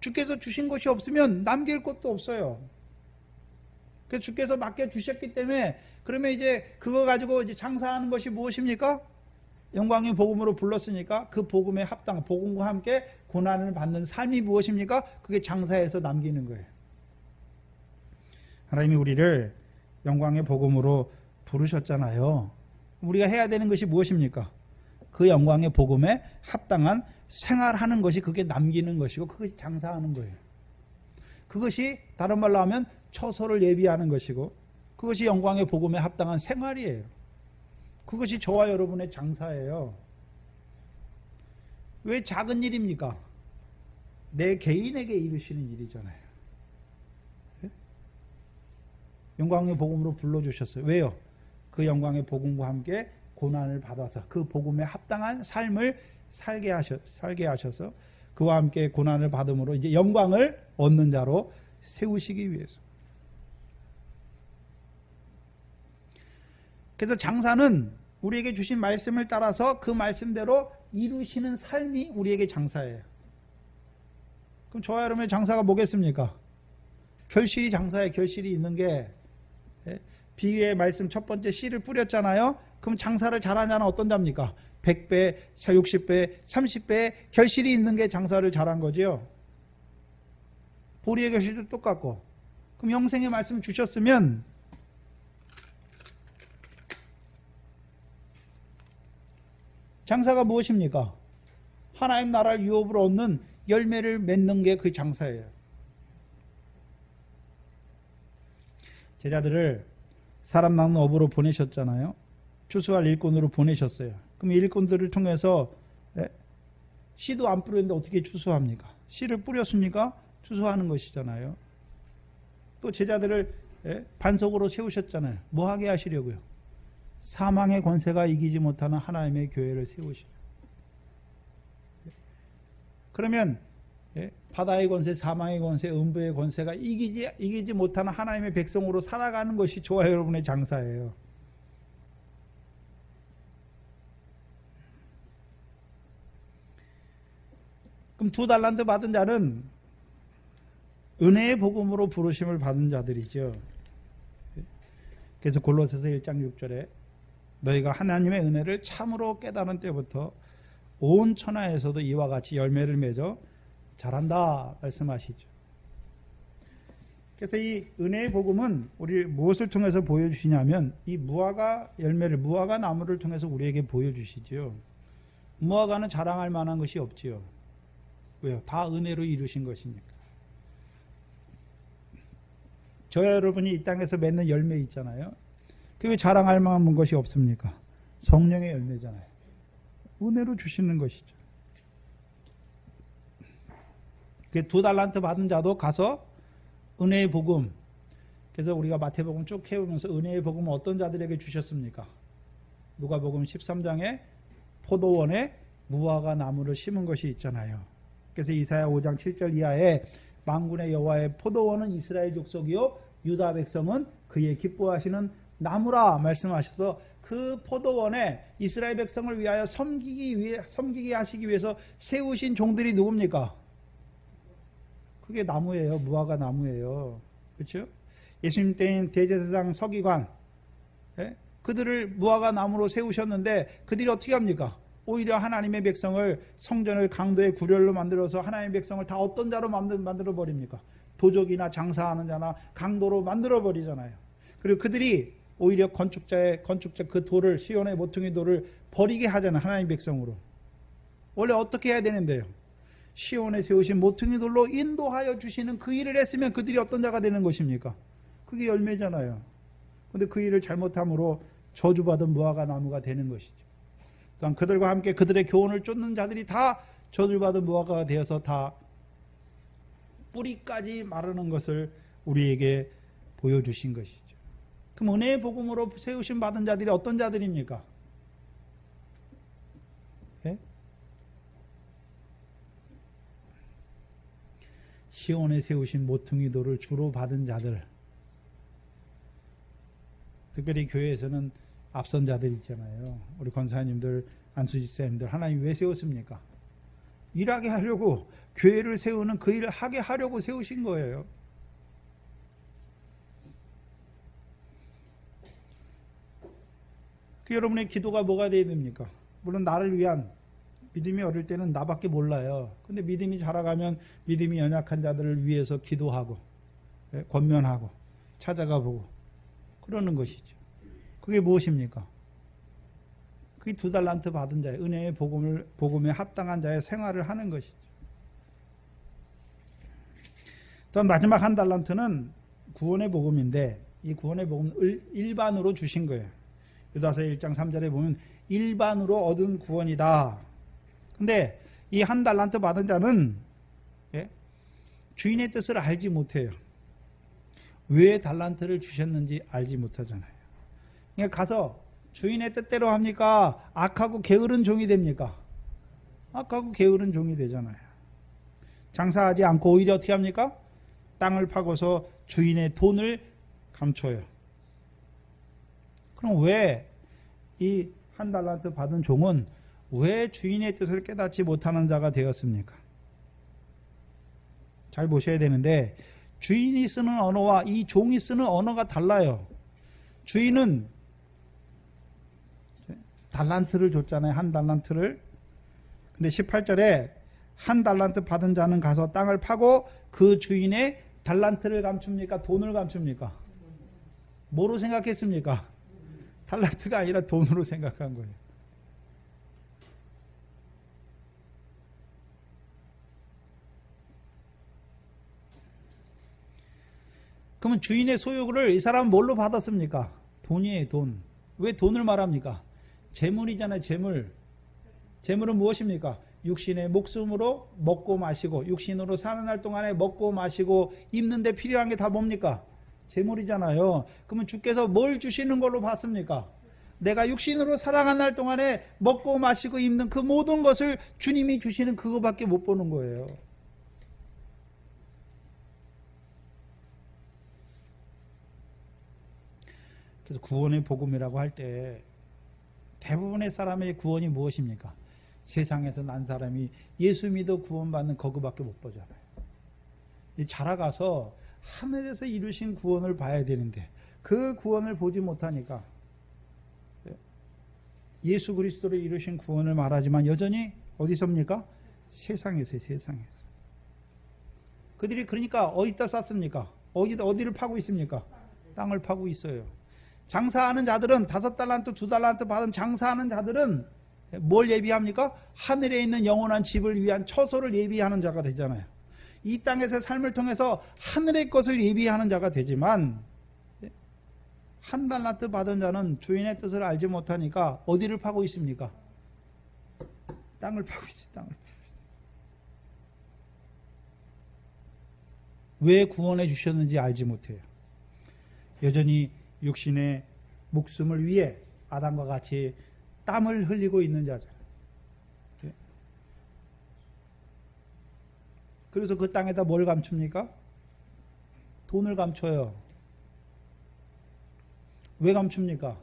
주께서 주신 것이 없으면 남길 것도 없어요. 그래서 주께서 맡겨 주셨기 때문에, 그러면 이제 그거 가지고 이제 장사하는 것이 무엇입니까? 영광의 복음으로 불렀으니까 그 복음에 합당, 복음과 함께 고난을 받는 삶이 무엇입니까? 그게 장사해서 남기는 거예요. 하나님이 우리를 영광의 복음으로 부르셨잖아요. 우리가 해야 되는 것이 무엇입니까? 그 영광의 복음에 합당한 생활하는 것이 그게 남기는 것이고, 그것이 장사하는 거예요. 그것이 다른 말로 하면 처소를 예비하는 것이고, 그것이 영광의 복음에 합당한 생활이에요. 그것이 저와 여러분의 장사예요. 왜 작은 일입니까? 내 개인에게 이루시는 일이잖아요. 네? 영광의 복음으로 불러주셨어요. 왜요? 그 영광의 복음과 함께 고난을 받아서 그 복음에 합당한 삶을 살게 하셔서 그와 함께 고난을 받음으로 이제 영광을 얻는 자로 세우시기 위해서. 그래서 장사는 우리에게 주신 말씀을 따라서 그 말씀대로 이루시는 삶이 우리에게 장사예요. 그럼 저와 여러분의 장사가 뭐겠습니까? 결실이 장사에 결실이 있는 게, 비유의 말씀 첫 번째 씨를 뿌렸잖아요. 그럼 장사를 잘하는 자는 어떤 자입니까? 100배, 60배, 30배 결실이 있는 게 장사를 잘한 거죠. 보리의 결실도 똑같고. 그럼 영생의 말씀 주셨으면 장사가 무엇입니까? 하나님 나라를 유업으로 얻는 열매를 맺는 게 그 장사예요. 제자들을 사람 낳는 업으로 보내셨잖아요. 추수할 일꾼으로 보내셨어요. 그럼 일꾼들을 통해서 씨도 안 뿌렸는데 어떻게 추수합니까? 씨를 뿌렸으니까 추수하는 것이잖아요. 또 제자들을 반석으로 세우셨잖아요. 뭐 하게 하시려고요? 사망의 권세가 이기지 못하는 하나님의 교회를 세우시죠. 그러면 바다의 권세, 사망의 권세, 음부의 권세가 이기지 못하는 하나님의 백성으로 살아가는 것이 저와 여러분의 장사예요. 그럼 2달란트 받은 자는 은혜의 복음으로 부르심을 받은 자들이죠. 그래서 골로새서 1장 6절에 너희가 하나님의 은혜를 참으로 깨달은 때부터 온 천하에서도 이와 같이 열매를 맺어 잘한다 말씀하시죠. 그래서 이 은혜의 복음은 우리 무엇을 통해서 보여주시냐면 이 무화과 열매를, 무화과 나무를 통해서 우리에게 보여주시죠. 무화과는 자랑할 만한 것이 없지요. 왜요? 다 은혜로 이루신 것이니까. 저와 여러분이 이 땅에서 맺는 열매 있잖아요. 그게 자랑할 만한 것이 없습니까? 성령의 열매잖아요. 은혜로 주시는 것이죠. 2달란트 받은 자도 가서 은혜의 복음, 그래서 우리가 마태복음 쭉 해오면서 은혜의 복음은 어떤 자들에게 주셨습니까? 누가복음 13장에 포도원에 무화과 나무를 심은 것이 있잖아요. 그래서 이사야 5장 7절 이하에 만군의 여호와의 포도원은 이스라엘 족속이요 유다 백성은 그의 기뻐하시는 나무라 말씀하셔서 그 포도원에 이스라엘 백성을 위하여 섬기게 하시기 위해서 세우신 종들이 누굽니까? 그게 나무예요. 무화과 나무예요. 그렇죠? 예수님 때인 대제사장 서기관, 예? 그들을 무화과 나무로 세우셨는데 그들이 어떻게 합니까? 오히려 하나님의 백성을 성전을 강도의 구렬로 만들어서 하나님의 백성을 다 어떤 자로 만들어 버립니까? 도적이나 장사하는 자나 강도로 만들어 버리잖아요. 그리고 그들이 오히려 건축자 그 돌을, 시온의 모퉁이 돌을 버리게 하잖아요. 하나님 백성으로. 원래 어떻게 해야 되는데요? 시온에 세우신 모퉁이 돌로 인도하여 주시는 그 일을 했으면 그들이 어떤 자가 되는 것입니까? 그게 열매잖아요. 그런데 그 일을 잘못함으로 저주받은 무화과 나무가 되는 것이죠. 또한 그들과 함께 그들의 교훈을 쫓는 자들이 다 저주받은 무화과가 되어서 다 뿌리까지 마르는 것을 우리에게 보여주신 것이죠. 그럼 은혜의 복음으로 세우심 받은 자들이 어떤 자들입니까? 예? 시온에 세우신 모퉁이 돌을 주로 받은 자들, 특별히 교회에서는 앞선 자들 있잖아요. 우리 권사님들, 안수집사님들 하나님 왜 세웠습니까? 일하게 하려고, 교회를 세우는 그 일을 하게 하려고 세우신 거예요. 그 여러분의 기도가 뭐가 되어야 됩니까? 물론 나를 위한, 믿음이 어릴 때는 나밖에 몰라요. 근데 믿음이 자라가면 믿음이 연약한 자들을 위해서 기도하고 권면하고 찾아가 보고 그러는 것이죠. 그게 무엇입니까? 그게 2달란트 받은 자의 은혜의 복음에 합당한 자의 생활을 하는 것이죠. 또 마지막 1달란트는 구원의 복음인데 이 구원의 복음을 일반으로 주신 거예요. 유다서 1장 3절에 보면 일반으로 얻은 구원이다. 근데 이 1달란트 받은 자는 주인의 뜻을 알지 못해요. 왜 달란트를 주셨는지 알지 못하잖아요. 그러니까 가서 주인의 뜻대로 합니까? 악하고 게으른 종이 됩니까? 악하고 게으른 종이 되잖아요. 장사하지 않고 오히려 어떻게 합니까? 땅을 파고서 주인의 돈을 감춰요. 그럼 왜 이 1달란트 받은 종은 왜 주인의 뜻을 깨닫지 못하는 자가 되었습니까? 잘 보셔야 되는데 주인이 쓰는 언어와 이 종이 쓰는 언어가 달라요. 주인은 달란트를 줬잖아요. 1달란트를. 근데 18절에 1달란트 받은 자는 가서 땅을 파고 그 주인의 달란트를 감춥니까? 돈을 감춥니까? 뭐로 생각했습니까? 달란트가 아니라 돈으로 생각한 거예요. 그러면 주인의 소유를 이 사람은 뭘로 받았습니까? 돈이에요, 돈. 왜 돈을 말합니까? 재물이잖아요, 재물. 재물은 무엇입니까? 육신의 목숨으로 먹고 마시고, 육신으로 사는 날 동안에 먹고 마시고, 입는데 필요한 게 다 뭡니까? 재물이잖아요. 그러면 주께서 뭘 주시는 걸로 봤습니까? 내가 육신으로 살아간 날 동안에 먹고 마시고 입는 그 모든 것을 주님이 주시는 그거밖에 못 보는 거예요. 그래서 구원의 복음이라고 할 때 대부분의 사람의 구원이 무엇입니까? 세상에서 난 사람이 예수 믿어 구원받는 그거밖에 못 보잖아요. 자라가서 하늘에서 이루신 구원을 봐야 되는데 그 구원을 보지 못하니까 예수 그리스도로 이루신 구원을 말하지만 여전히 어디서입니까? 세상에서요, 세상에서. 그들이 그러니까 어디다 쌌습니까? 어디를 파고 있습니까? 땅을 파고 있어요. 장사하는 자들은 5달란트, 2달란트 받은 장사하는 자들은 뭘 예비합니까? 하늘에 있는 영원한 집을 위한 처소를 예비하는 자가 되잖아요. 이 땅에서 삶을 통해서 하늘의 것을 예비하는 자가 되지만 1달란트 받은 자는 주인의 뜻을 알지 못하니까 어디를 파고 있습니까? 땅을 파고 있어요. 땅을 파고 있어요. 왜 구원해 주셨는지 알지 못해요. 여전히 육신의 목숨을 위해 아담과 같이 땀을 흘리고 있는 자잖아요. 그래서 그 땅에다 뭘 감춥니까? 돈을 감춰요. 왜 감춥니까?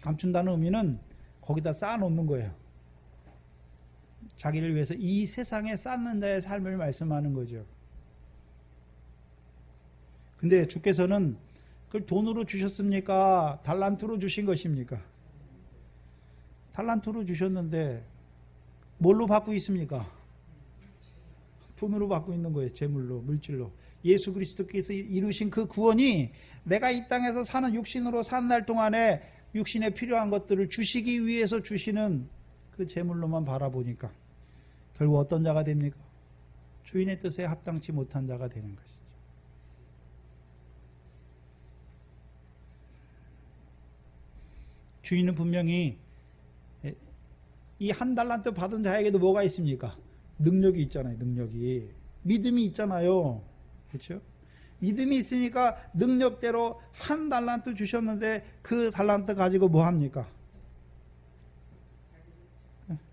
감춘다는 의미는 거기다 쌓아놓는 거예요. 자기를 위해서 이 세상에 쌓는 자의 삶을 말씀하는 거죠. 근데 주께서는 그걸 돈으로 주셨습니까? 달란트로 주신 것입니까? 달란트로 주셨는데 뭘로 받고 있습니까? 돈으로 받고 있는 거예요. 재물로, 물질로. 예수 그리스도께서 이루신 그 구원이 내가 이 땅에서 사는 육신으로 사는 날 동안에 육신에 필요한 것들을 주시기 위해서 주시는 그 재물로만 바라보니까 결국 어떤 자가 됩니까? 주인의 뜻에 합당치 못한 자가 되는 것이죠. 주인은 분명히 이 한 달란트 받은 자에게도 뭐가 있습니까? 능력이 있잖아요. 능력이. 믿음이 있잖아요. 그렇죠? 믿음이 있으니까 능력대로 한 달란트 주셨는데 그 달란트 가지고 뭐 합니까?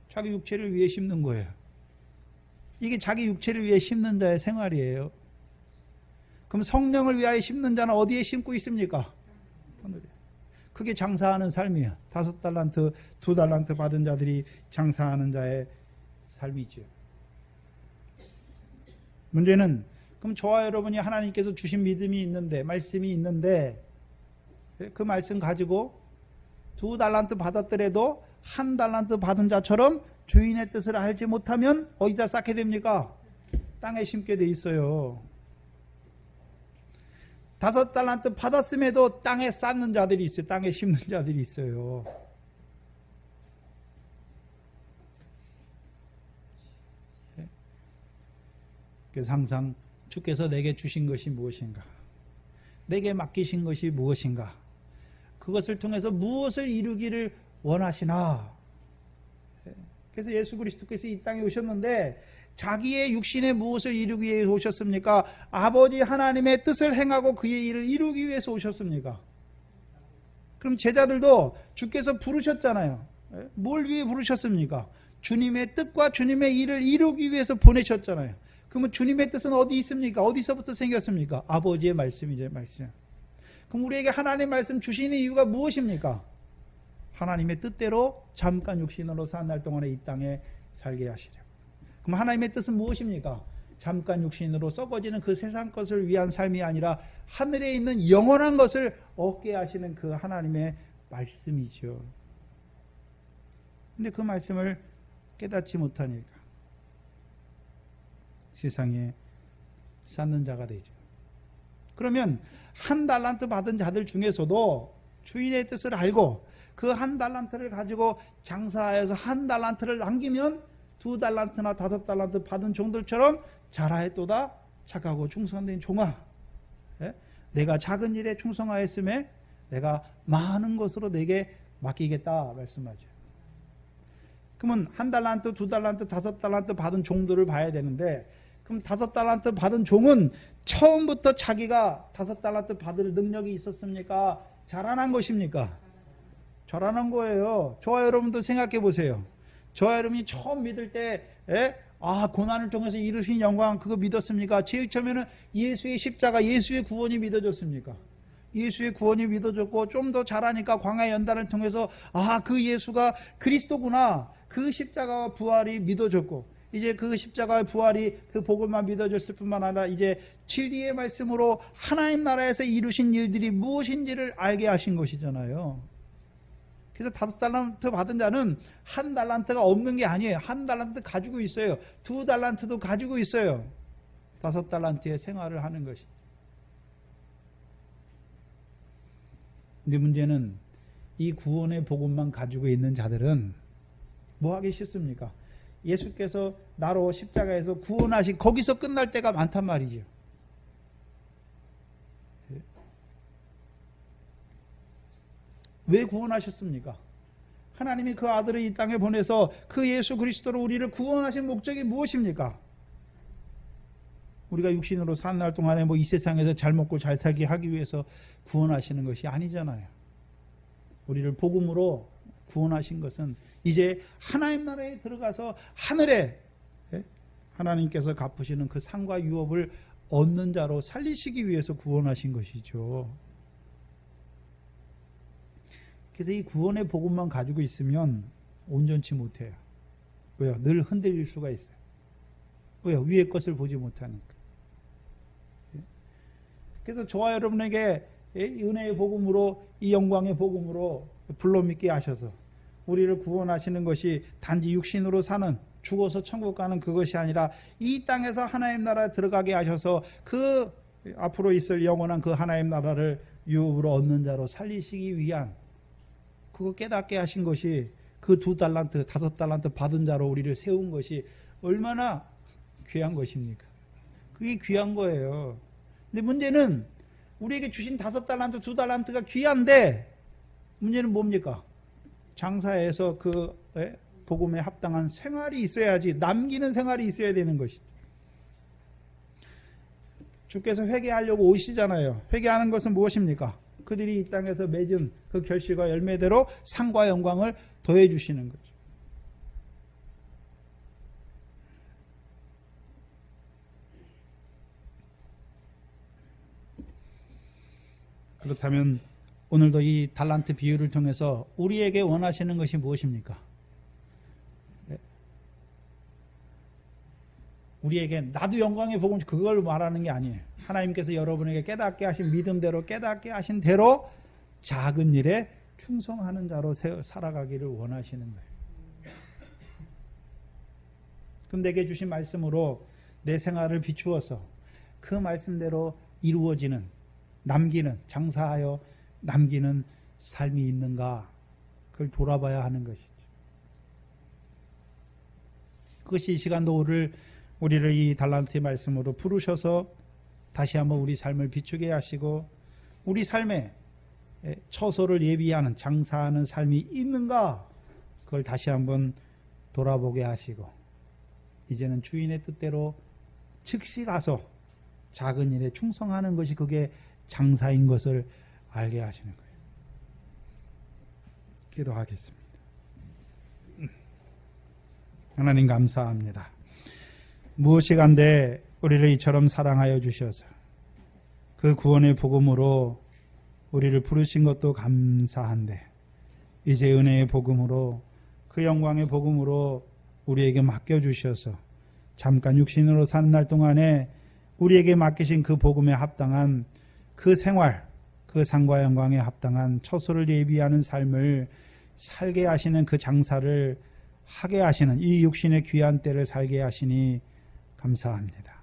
자기 육체를 위해 심는 거예요. 이게 자기 육체를 위해 심는 자의 생활이에요. 그럼 성령을 위하여 심는 자는 어디에 심고 있습니까? 하늘에. 그게 장사하는 삶이에요. 5달란트, 2달란트 받은 자들이 장사하는 자의 삶이죠. 문제는 그럼 저와 여러분이 하나님께서 주신 믿음이 있는데, 말씀이 있는데 그 말씀 가지고 2달란트 받았더라도 1달란트 받은 자처럼 주인의 뜻을 알지 못하면 어디다 쌓게 됩니까? 땅에 심게 돼 있어요. 5달란트 받았음에도 땅에 쌓는 자들이 있어요. 땅에 심는 자들이 있어요. 그래서 항상 주께서 내게 주신 것이 무엇인가? 내게 맡기신 것이 무엇인가? 그것을 통해서 무엇을 이루기를 원하시나? 그래서 예수 그리스도께서 이 땅에 오셨는데 자기의 육신에 무엇을 이루기 위해 오셨습니까? 아버지 하나님의 뜻을 행하고 그의 일을 이루기 위해서 오셨습니까? 그럼 제자들도 주께서 부르셨잖아요. 뭘 위해 부르셨습니까? 주님의 뜻과 주님의 일을 이루기 위해서 보내셨잖아요. 그러면 주님의 뜻은 어디 있습니까? 어디서부터 생겼습니까? 아버지의 말씀이죠. 말씀. 그럼 우리에게 하나님의 말씀 주시는 이유가 무엇입니까? 하나님의 뜻대로 잠깐 육신으로 사는 날 동안에 이 땅에 살게 하시려. 그럼 하나님의 뜻은 무엇입니까? 잠깐 육신으로 썩어지는 그 세상 것을 위한 삶이 아니라 하늘에 있는 영원한 것을 얻게 하시는 그 하나님의 말씀이죠. 근데 그 말씀을 깨닫지 못하니까 세상에 쌓는 자가 되죠. 그러면 1달란트 받은 자들 중에서도 주인의 뜻을 알고 그 1달란트를 가지고 장사하여서 1달란트를 남기면 2달란트나 5달란트 받은 종들처럼 잘하였도다 착하고 충성된 종아, 내가 작은 일에 충성하였음에 내가 많은 것으로 내게 맡기겠다 말씀하죠. 그러면 1달란트, 2달란트, 5달란트 받은 종들을 봐야 되는데, 그럼 5달란트 받은 종은 처음부터 자기가 5달란트 받을 능력이 있었습니까? 자라난 것입니까? 자라난 거예요. 저와 여러분도 생각해 보세요. 저와 여러분이 처음 믿을 때 고난을 통해서 이루신 영광 그거 믿었습니까? 제일 처음에는 예수의 십자가, 예수의 구원이 믿어졌습니까? 예수의 구원이 믿어졌고 좀 더 자라니까 광야 연단을 통해서 그 예수가 그리스도구나, 그 십자가와 부활이 믿어졌고, 이제 그 십자가의 부활이 그 복음만 믿어졌을 뿐만 아니라 이제 진리의 말씀으로 하나님 나라에서 이루신 일들이 무엇인지를 알게 하신 것이잖아요. 그래서 5달란트 받은 자는 1달란트가 없는 게 아니에요. 1달란트 가지고 있어요. 2달란트도 가지고 있어요. 5달란트의 생활을 하는 것이. 근데 문제는 이 구원의 복음만 가지고 있는 자들은 뭐 하기 쉽습니까? 예수께서 나로 십자가에서 구원하신 거기서 끝날 때가 많단 말이죠. 왜 구원하셨습니까? 하나님이 그 아들을 이 땅에 보내서 그 예수 그리스도로 우리를 구원하신 목적이 무엇입니까? 우리가 육신으로 사는 날 동안에 이 세상에서 잘 먹고 잘 살게 하기 위해서 구원하시는 것이 아니잖아요. 우리를 복음으로 구원하신 것은 이제 하나님 나라에 들어가서 하늘에 하나님께서 갚으시는 그 상과 유업을 얻는 자로 살리시기 위해서 구원하신 것이죠. 그래서 이 구원의 복음만 가지고 있으면 온전치 못해요. 왜요? 늘 흔들릴 수가 있어요. 왜요? 위의 것을 보지 못하니까. 그래서 저와 여러분에게 은혜의 복음으로, 이 영광의 복음으로 불러 믿게 하셔서 우리를 구원하시는 것이 단지 육신으로 사는, 죽어서 천국 가는 그것이 아니라 이 땅에서 하나님 나라에 들어가게 하셔서 그 앞으로 있을 영원한 그 하나님 나라를 유업으로 얻는 자로 살리시기 위한, 그거 깨닫게 하신 것이, 그 2달란트, 5달란트 받은 자로 우리를 세운 것이 얼마나 귀한 것입니까? 그게 귀한 거예요. 근데 문제는 우리에게 주신 5달란트, 2달란트가 귀한데, 문제는 뭡니까? 장사해서 그 복음에 합당한 생활이 있어야지, 남기는 생활이 있어야 되는 것이죠. 주께서 회개하려고 오시잖아요. 회개하는 것은 무엇입니까? 그들이 이 땅에서 맺은 그 결실과 열매대로 상과 영광을 더해 주시는 거죠. 그렇다면 오늘도 이 달란트 비유를 통해서 우리에게 원하시는 것이 무엇입니까? 우리에게 나도 영광의 복음, 그걸 말하는 게 아니에요. 하나님께서 여러분에게 깨닫게 하신 믿음대로, 깨닫게 하신 대로 작은 일에 충성하는 자로 살아가기를 원하시는 거예요. 그럼 내게 주신 말씀으로 내 생활을 비추어서 그 말씀대로 이루어지는, 남기는, 장사하여 남기는 삶이 있는가, 그걸 돌아봐야 하는 것이죠. 그것이 이 시간도 우리를 이 달란트의 말씀으로 부르셔서 다시 한번 우리 삶을 비추게 하시고, 우리 삶에 처소를 예비하는, 장사하는 삶이 있는가, 그걸 다시 한번 돌아보게 하시고, 이제는 주인의 뜻대로 즉시 가서 작은 일에 충성하는 것이 그게 장사인 것을 알게 하시는 거예요. 기도하겠습니다. 하나님 감사합니다. 무엇이간데 우리를 이처럼 사랑하여 주셔서 그 구원의 복음으로 우리를 부르신 것도 감사한데, 이제 은혜의 복음으로, 그 영광의 복음으로 우리에게 맡겨주셔서 잠깐 육신으로 사는 날 동안에 우리에게 맡기신 그 복음에 합당한 그 생활, 그 상과 영광에 합당한 처소를 예비하는 삶을 살게 하시는, 그 장사를 하게 하시는, 이 육신의 귀한 때를 살게 하시니 감사합니다.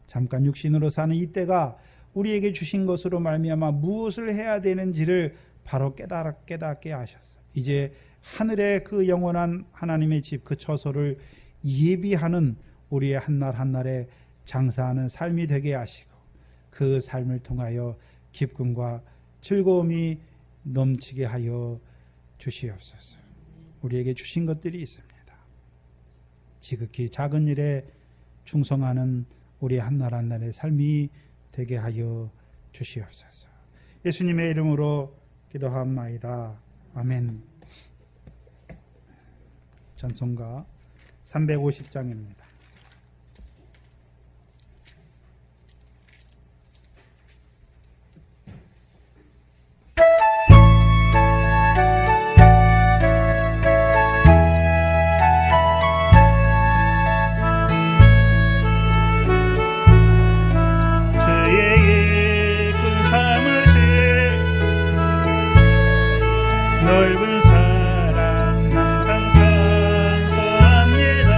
잠깐 육신으로 사는 이 때가 우리에게 주신 것으로 말미암아 무엇을 해야 되는지를 바로 깨닫게 하셔서 이제 하늘의 그 영원한 하나님의 집, 그 처소를 예비하는 우리의 한날 한날에 장사하는 삶이 되게 하시고, 그 삶을 통하여 기쁨과 즐거움이 넘치게 하여 주시옵소서. 우리에게 주신 것들이 있습니다. 지극히 작은 일에 충성하는 우리 한날 한날의 삶이 되게 하여 주시옵소서. 예수님의 이름으로 기도하옵나이다. 아멘. 찬송가 350장입니다. 넓은 사랑 항상 찬송합니다.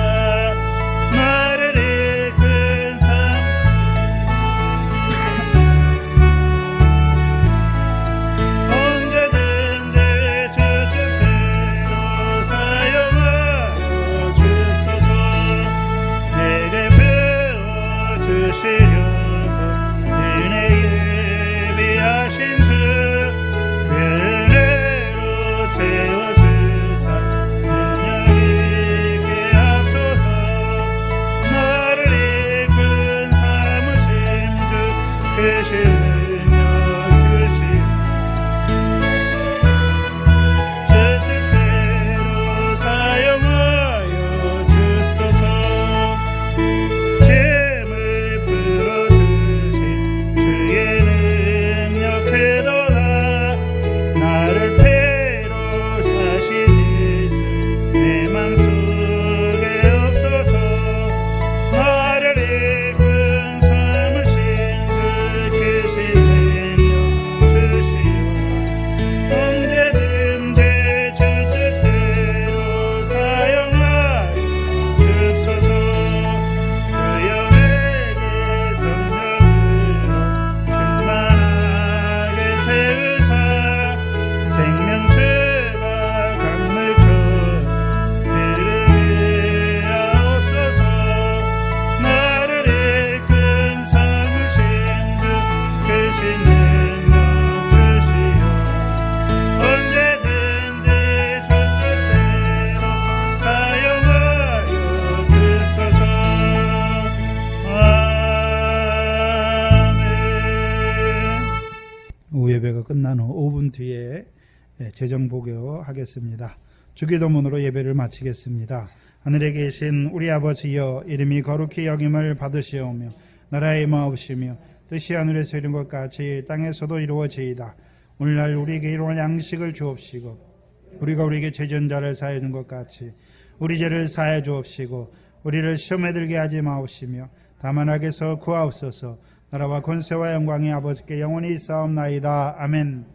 끝난 후 5분 뒤에 재정복교 하겠습니다. 주기도문으로 예배를 마치겠습니다. 하늘에 계신 우리 아버지여, 이름이 거룩히 여김을 받으시오며 나라의 마옵시며 뜻이 하늘에서 이룬 것 같이 땅에서도 이루어지이다. 오늘날 우리에게 일용할 양식을 주옵시고 우리가 우리에게 죄전자를 사해 준 것 같이 우리 죄를 사해 주옵시고 우리를 시험에 들게 하지 마옵시며 다만 악에서 구하옵소서. 나라와 권세와 영광이 아버지께 영원히 있사옵나이다. 아멘.